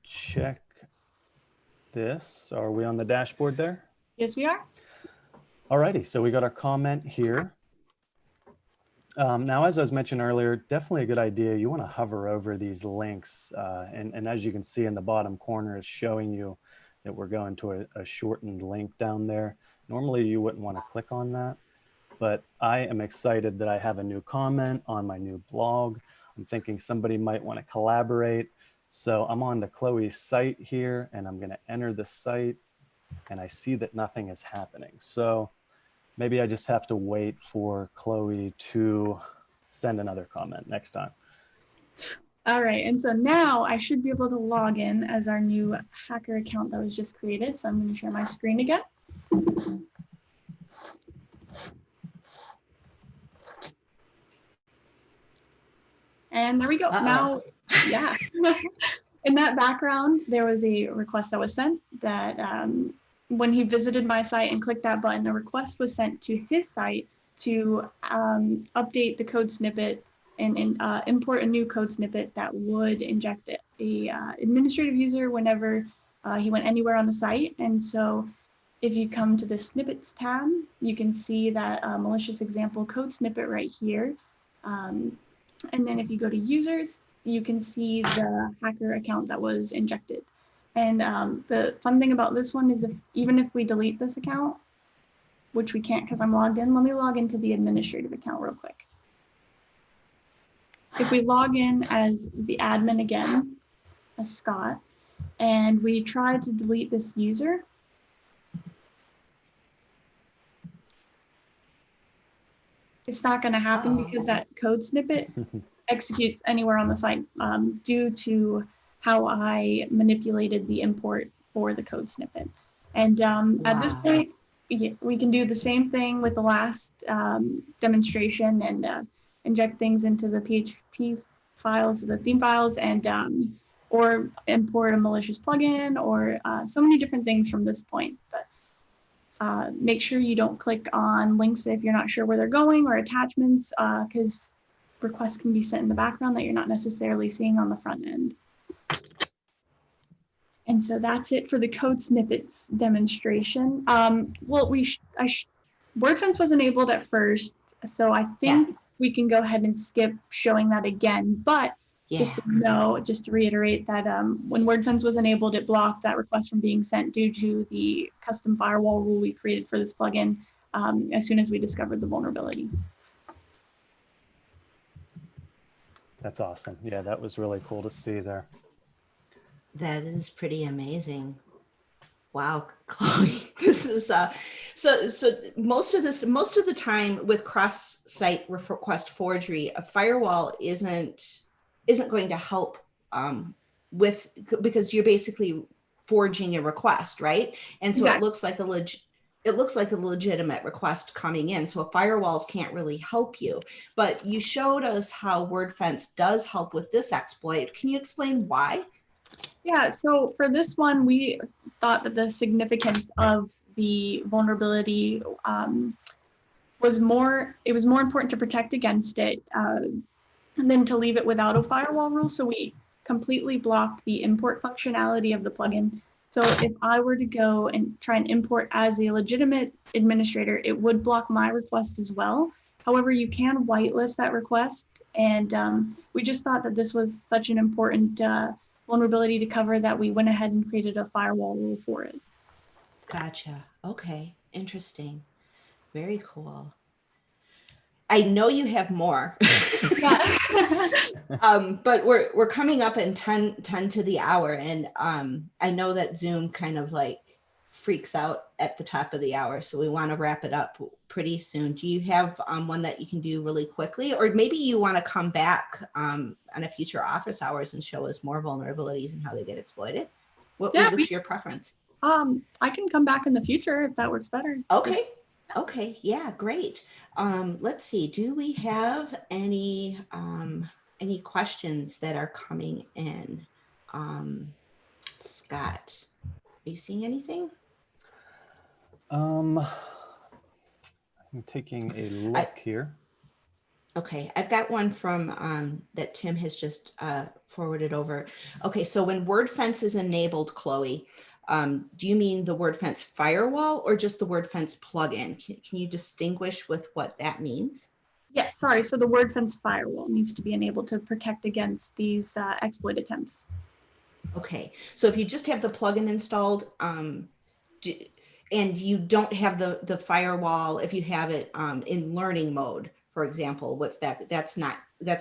check this. Are we on the dashboard there? Yes, we are. All righty. So we got our comment here. Now, as I was mentioned earlier, definitely a good idea. You want to hover over these links. And as you can see in the bottom corner, it's showing you that we're going to a shortened link down there. Normally, you wouldn't want to click on that. But I am excited that I have a new comment on my new blog. I'm thinking somebody might want to collaborate. So I'm on the Chloe's site here, and I'm going to enter the site, and I see that nothing is happening. So maybe I just have to wait for Chloe to send another comment next time. All right. And so now I should be able to log in as our new hacker account that was just created. So I'm going to share my screen again. And there we go. Now, yeah. In that background, there was a request that was sent that when he visited my site and clicked that button, a request was sent to his site to update the code snippet and import a new code snippet that would inject a administrative user whenever he went anywhere on the site. And so if you come to the snippets tab, you can see that malicious example code snippet right here. And then if you go to users, you can see the hacker account that was injected. And the fun thing about this one is even if we delete this account, which we can't because I'm logged in, let me log into the administrative account real quick. If we log in as the admin again, as Scott, and we try to delete this user, it's not going to happen because that code snippet executes anywhere on the site due to how I manipulated the import for the code snippet. And at this point, we can do the same thing with the last demonstration and inject things into the PHP files, the theme files, and or import a malicious plugin, or so many different things from this point. But make sure you don't click on links if you're not sure where they're going, or attachments, because requests can be sent in the background that you're not necessarily seeing on the front end. And so that's it for the code snippets demonstration. Well, Wordfence was enabled at first, so I think we can go ahead and skip showing that again. But Just so you know, just to reiterate that when Wordfence was enabled, it blocked that request from being sent due to the custom firewall rule we created for this plugin as soon as we discovered the vulnerability. That's awesome. Yeah, that was really cool to see there. That is pretty amazing. Wow, Chloe, this is so most of the time with cross-site request forgery, a firewall isn't going to help because you're basically forging a request, right? And so it looks like a legitimate request coming in. So firewalls can't really help you. But you showed us how Wordfence does help with this exploit. Can you explain why? Yeah, so for this one, we thought that the significance of the vulnerability was more important to protect against it than to leave it without a firewall rule. So we completely blocked the import functionality of the plugin. So if I were to go and try and import as a legitimate administrator, it would block my request as well. However, you can whitelist that request. And we just thought that this was such an important vulnerability to cover that we went ahead and created a firewall rule for it. Gotcha. Okay. Interesting. Very cool. I know you have more. Yeah. But we're coming up in 10 to the hour. And I know that Zoom kind of like freaks out at the top of the hour. So we want to wrap it up pretty soon. Do you have one that you can do really quickly? Or maybe you want to come back on a future office hours and show us more vulnerabilities and how they get exploited? What's your preference? I can come back in the future if that works better. Okay. Okay. Yeah, great. Let's see. Do we have any questions that are coming in? Scott, are you seeing anything? I'm taking a look here. Okay, I've got one from that Tim has just forwarded over. Okay, so when Wordfence is enabled, Chloe, do you mean the Wordfence firewall or just the Wordfence plugin? Can you distinguish with what that means? Yes, sorry. So the Wordfence firewall needs to be enabled to protect against these exploit attempts. Okay, so if you just have the plugin installed and you don't have the firewall, if you have it in learning mode, for example, what's that? That's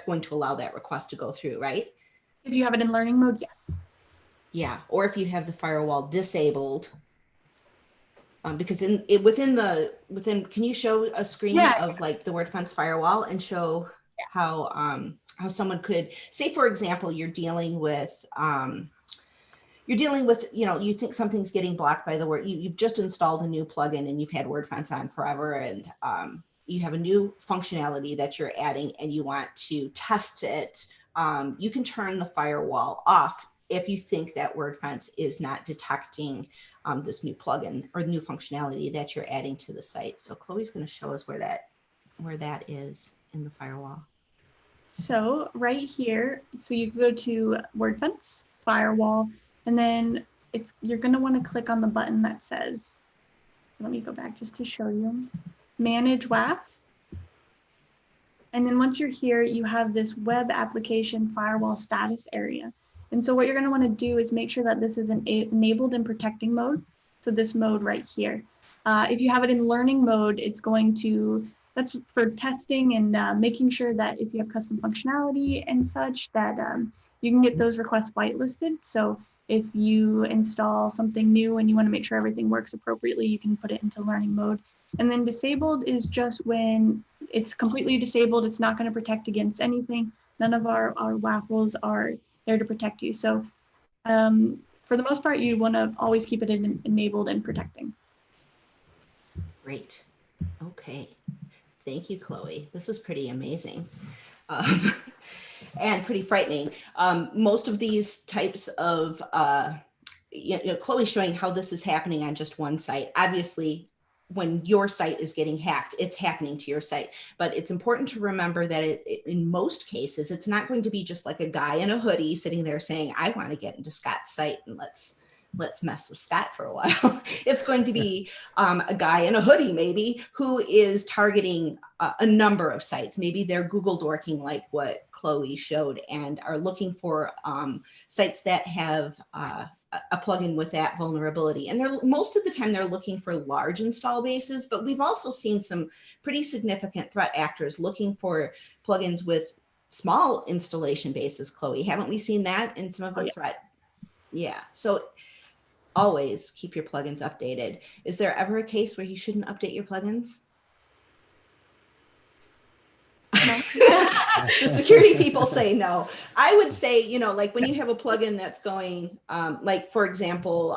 going to allow that request to go through, right? If you have it in learning mode, yes. Yeah, or if you have the firewall disabled, because within, can you show a screen of like the Wordfence firewall and show how someone could say, for example, you're dealing with, you think something's getting blocked by the word, you've just installed a new plugin and you've had Wordfence on forever, and you have a new functionality that you're adding and you want to test it. You can turn the firewall off if you think that Wordfence is not detecting this new plugin or new functionality that you're adding to the site. So Chloe's going to show us where that is in the firewall. So right here, so you go to Wordfence firewall, and then you're going to want to click on the button that says, so let me go back just to show you, Manage WAF. And then once you're here, you have this web application firewall status area. And so what you're going to want to do is make sure that this is enabled in protecting mode. So this mode right here. If you have it in learning mode, that's for testing and making sure that if you have custom functionality and such, that you can get those requests whitelisted. So if you install something new and you want to make sure everything works appropriately, you can put it into learning mode. And then disabled is just when it's completely disabled. It's not going to protect against anything. None of our WAF rules are there to protect you. So for the most part, you want to always keep it enabled and protecting. Great. Okay. Thank you, Chloe. This was pretty amazing and pretty frightening. Most of these types of, Chloe's showing how this is happening on just one site. Obviously, when your site is getting hacked, it's happening to your site. But it's important to remember that in most cases, it's not going to be just like a guy in a hoodie sitting there saying, I want to get into Scott's site and let's let's mess with Scott for a while. It's going to be a guy in a hoodie, maybe, who is targeting a number of sites. Maybe they're Google dorking like what Chloe showed and are looking for sites that have a plugin with that vulnerability. And they're most of the time they're looking for large install bases, but we've also seen some pretty significant threat actors looking for plugins with small installation bases, Chloe. Haven't we seen that in some of the threat? Yeah. So always keep your plugins updated. Is there ever a case where you shouldn't update your plugins? No. The security people say no. I would say, you know, like when you have a plugin that's going, like for example,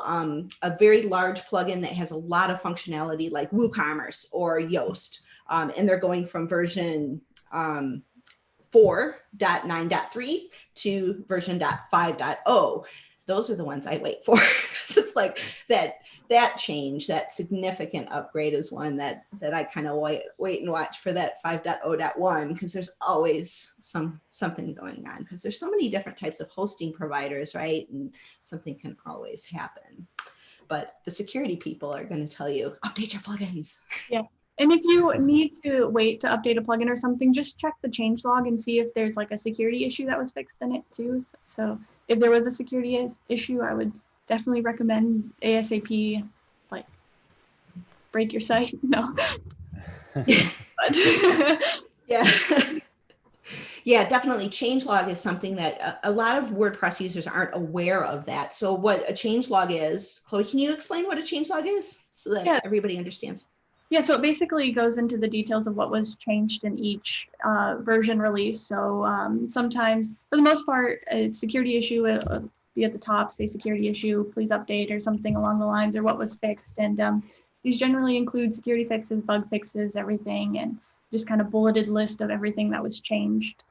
a very large plugin that has a lot of functionality like WooCommerce or Yoast, and they're going from version 4.9.3 to version 5.0. Those are the ones I wait for. It's like that change, that significant upgrade is one that I kind of wait and watch for that 5.0.1, because there's always something going on, because there's so many different types of hosting providers, right? And something can always happen. But the security people are going to tell you, update your plugins. Yeah. And if you need to wait to update a plugin or something, just check the changelog and see if there's like a security issue that was fixed in it too. So if there was a security issue, I would definitely recommend ASAP, like break your site. No. But yeah. Yeah, definitely. Changelog is something that a lot of WordPress users aren't aware of that. So what a changelog is, Chloe, can you explain what a changelog is so that everybody understands? Yeah, so it basically goes into the details of what was changed in each version release. So sometimes, for the most part, a security issue will be at the top, say security issue, please update, or something along the lines, or what was fixed. And these generally include security fixes, bug fixes, everything, and just kind of bulleted list of everything that was changed.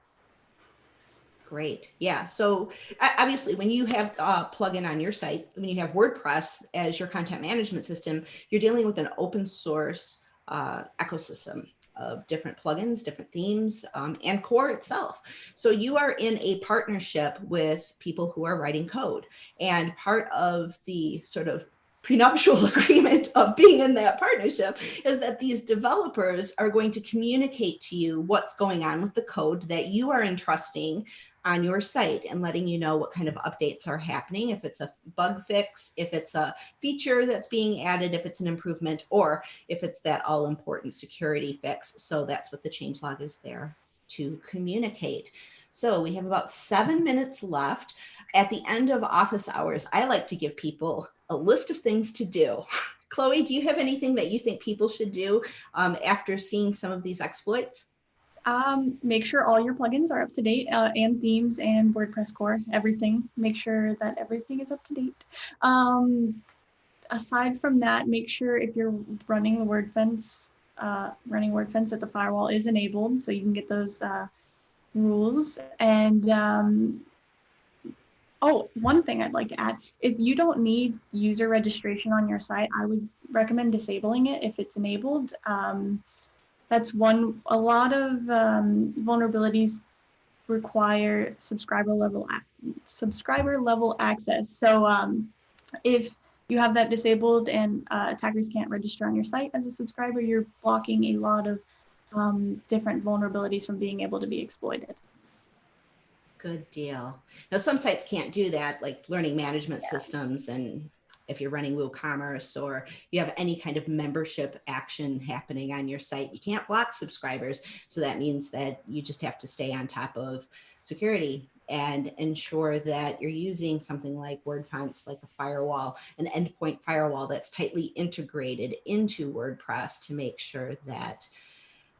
Great. Yeah. So obviously, when you have a plugin on your site, when you have WordPress as your content management system, you're dealing with an open source ecosystem of different plugins, different themes, and core itself. So you are in a partnership with people who are writing code. And part of the sort of prenuptial agreement of being in that partnership is that these developers are going to communicate to you what's going on with the code that you are entrusting on your site and letting you know what kind of updates are happening, if it's a bug fix, if it's a feature that's being added, if it's an improvement, or if it's that all-important security fix. So that's what the changelog is there to communicate. So we have about 7 minutes left. At the end of office hours, I like to give people a list of things to do. Chloe, do you have anything that you think people should do after seeing some of these exploits? Make sure all your plugins are up to date, and themes and WordPress core, everything. Make sure that everything is up to date. Aside from that, make sure if you're running the Wordfence, that the firewall is enabled, so you can get those rules. And oh, one thing I'd like to add, if you don't need user registration on your site, I would recommend disabling it if it's enabled. That's one. A lot of vulnerabilities require subscriber level access. So if you have that disabled and attackers can't register on your site as a subscriber, you're blocking a lot of different vulnerabilities from being able to be exploited. Good deal. Now, some sites can't do that, like learning management systems, and if you're running WooCommerce or you have any kind of membership action happening on your site, you can't block subscribers. So that means that you just have to stay on top of security and ensure that you're using something like Wordfence, like a firewall, an endpoint firewall that's tightly integrated into WordPress to make sure that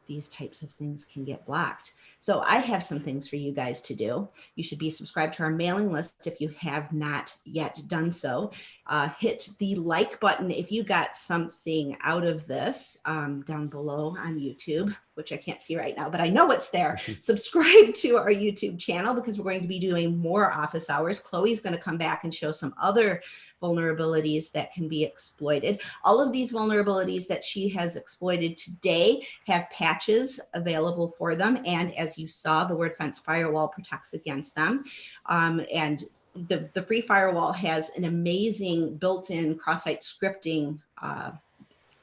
these types of things can get blocked. So I have some things for you guys to do. You should be subscribed to our mailing list if you have not yet done so. Hit the like button if you got something out of this down below on YouTube, which I can't see right now, but I know it's there. Subscribe to our YouTube channel because we're going to be doing more office hours. Chloe's going to come back and show some other vulnerabilities that can be exploited. All of these vulnerabilities that she has exploited today have patches available for them. And as you saw, the Wordfence firewall protects against them. And the free firewall has an amazing built-in cross-site scripting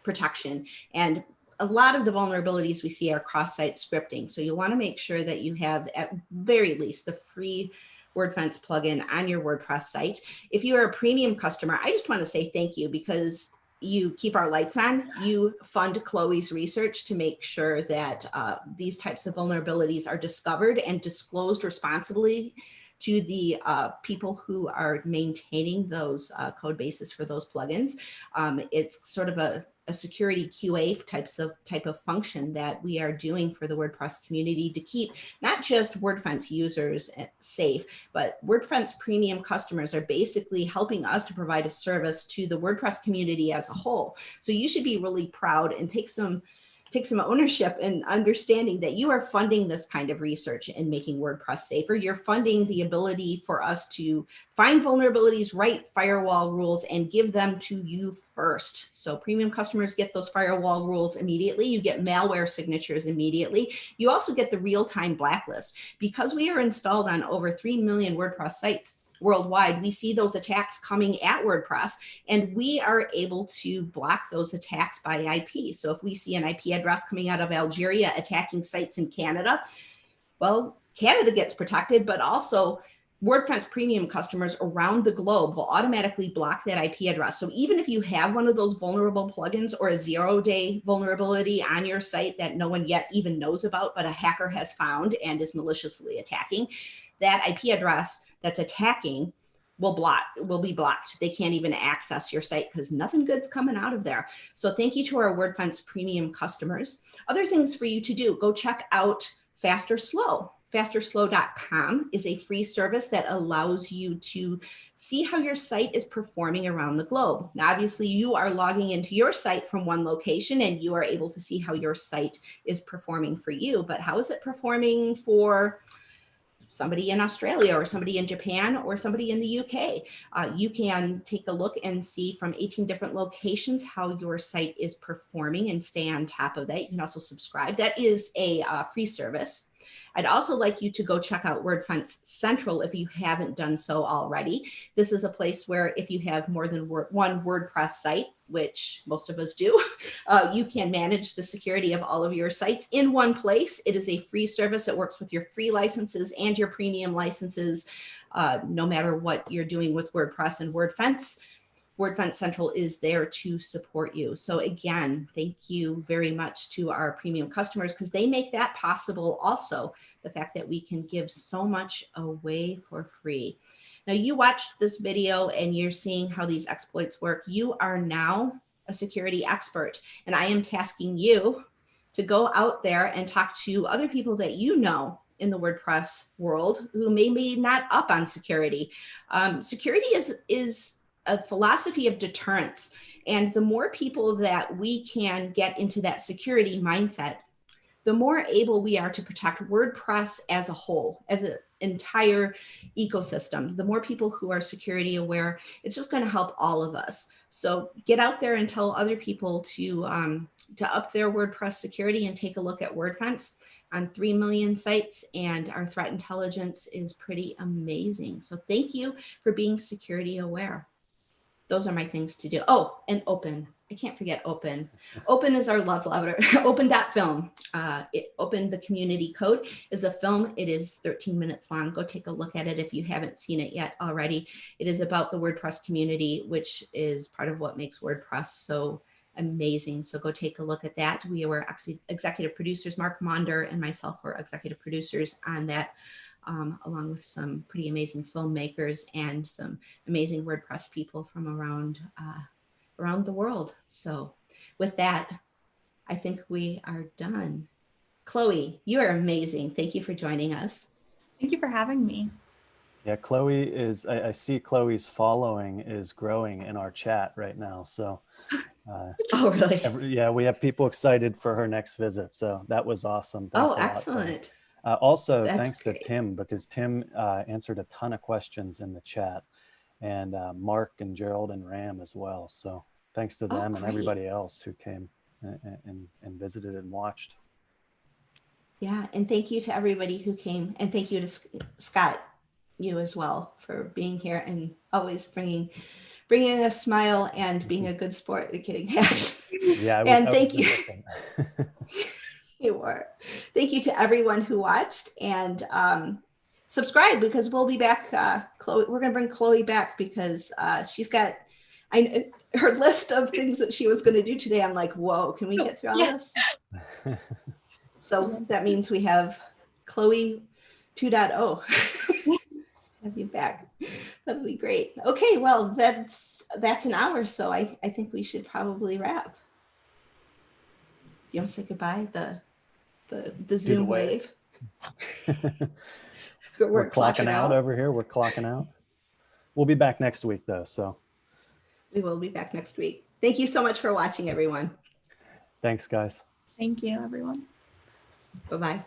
protection. And a lot of the vulnerabilities we see are cross-site scripting. So you'll want to make sure that you have at very least the free Wordfence plugin on your WordPress site. If you are a premium customer, I just want to say thank you, because you keep our lights on. You fund Chloe's research to make sure that these types of vulnerabilities are discovered and disclosed responsibly to the people who are maintaining those code bases for those plugins. It's sort of a security QA type of function that we are doing for the WordPress community to keep not just Wordfence users safe, but Wordfence premium customers are basically helping us to provide a service to the WordPress community as a whole. So you should be really proud and take some ownership and understanding that you are funding this kind of research and making WordPress safer. You're funding the ability for us to find vulnerabilities, write firewall rules, and give them to you first. So premium customers get those firewall rules immediately. You get malware signatures immediately. You also get the real-time blacklist. Because we are installed on over 3 million WordPress sites worldwide, we see those attacks coming at WordPress, and we are able to block those attacks by IP. So if we see an IP address coming out of Algeria attacking sites in Canada, well, Canada gets protected, but also Wordfence premium customers around the globe will automatically block that IP address. So even if you have one of those vulnerable plugins or a 0-day vulnerability on your site that no one yet even knows about, but a hacker has found and is maliciously attacking, that IP address that's attacking will be blocked. They can't even access your site because nothing good's coming out of there. So thank you to our Wordfence premium customers. Other things for you to do, go check out FasterSlow. FasterSlow.com is a free service that allows you to see how your site is performing around the globe. Now, obviously, you are logging into your site from one location and you are able to see how your site is performing for you, but how is it performing for somebody in Australia or somebody in Japan or somebody in the UK? You can take a look and see from 18 different locations how your site is performing and stay on top of that. You can also subscribe. That is a free service. I'd also like you to go check out Wordfence Central if you haven't done so already. This is a place where if you have more than one WordPress site, which most of us do, you can manage the security of all of your sites in one place. It is a free service. It works with your free licenses and your premium licenses, no matter what you're doing with WordPress and Wordfence. Wordfence Central is there to support you. So again, thank you very much to our premium customers, because they make that possible also, the fact that we can give so much away for free. Now, you watched this video and you're seeing how these exploits work. You are now a security expert, and I am tasking you to go out there and talk to other people that you know in the WordPress world who may be not up on security. Security is a philosophy of deterrence. And the more people that we can get into that security mindset, the more able we are to protect WordPress as a whole, as an entire ecosystem. The more people who are security aware, it's just going to help all of us. So get out there and tell other people to up their WordPress security and take a look at Wordfence on 3 million sites, and our threat intelligence is pretty amazing. So thank you for being security aware. Those are my things to do. Oh, and Open. I can't forget Open. Open is our love letter. Open.film. Open, the community code, is a film. It is 13 minutes long. Go take a look at it if you haven't seen it yet already. It is about the WordPress community, which is part of what makes WordPress so amazing. So go take a look at that. We were actually executive producers. Mark Maunder and myself were executive producers on that. Along with some pretty amazing filmmakers and some amazing WordPress people from around the world. So with that, I think we are done. Chloe, you are amazing. Thank you for joining us. Thank you for having me. Yeah, Chloe is, I see Chloe's following is growing in our chat right now. So oh, really? Yeah, we have people excited for her next visit. So that was awesome. Thanks a lot, excellent. Also, That's thanks great. to Tim, because Tim answered a ton of questions in the chat, and Mark and Gerald and Ram as well. So thanks to them and everybody else who came and visited and watched. Yeah, and thank you to everybody who came, and thank you to Scott. you as well for being here and always bringing a smile and being a good sport at getting hacked. Yeah, and thank you. Looking. You were. Thank you to everyone who watched, and subscribe, because we'll be back. Chloe, we're going to bring Chloe back because she's got her list of things that she was going to do today. I'm like, whoa, can we get through all this? So that means we have Chloe 2.0. Have you back. That'll be great. Okay, well, that's an hour, so I think we should probably wrap. Do you want to say goodbye? The Zoom wave. We're clocking out over here. We're clocking out. We'll be back next week, though. So we will be back next week. Thank you so much for watching, everyone. Thanks, guys. Thank you, everyone. Bye-bye.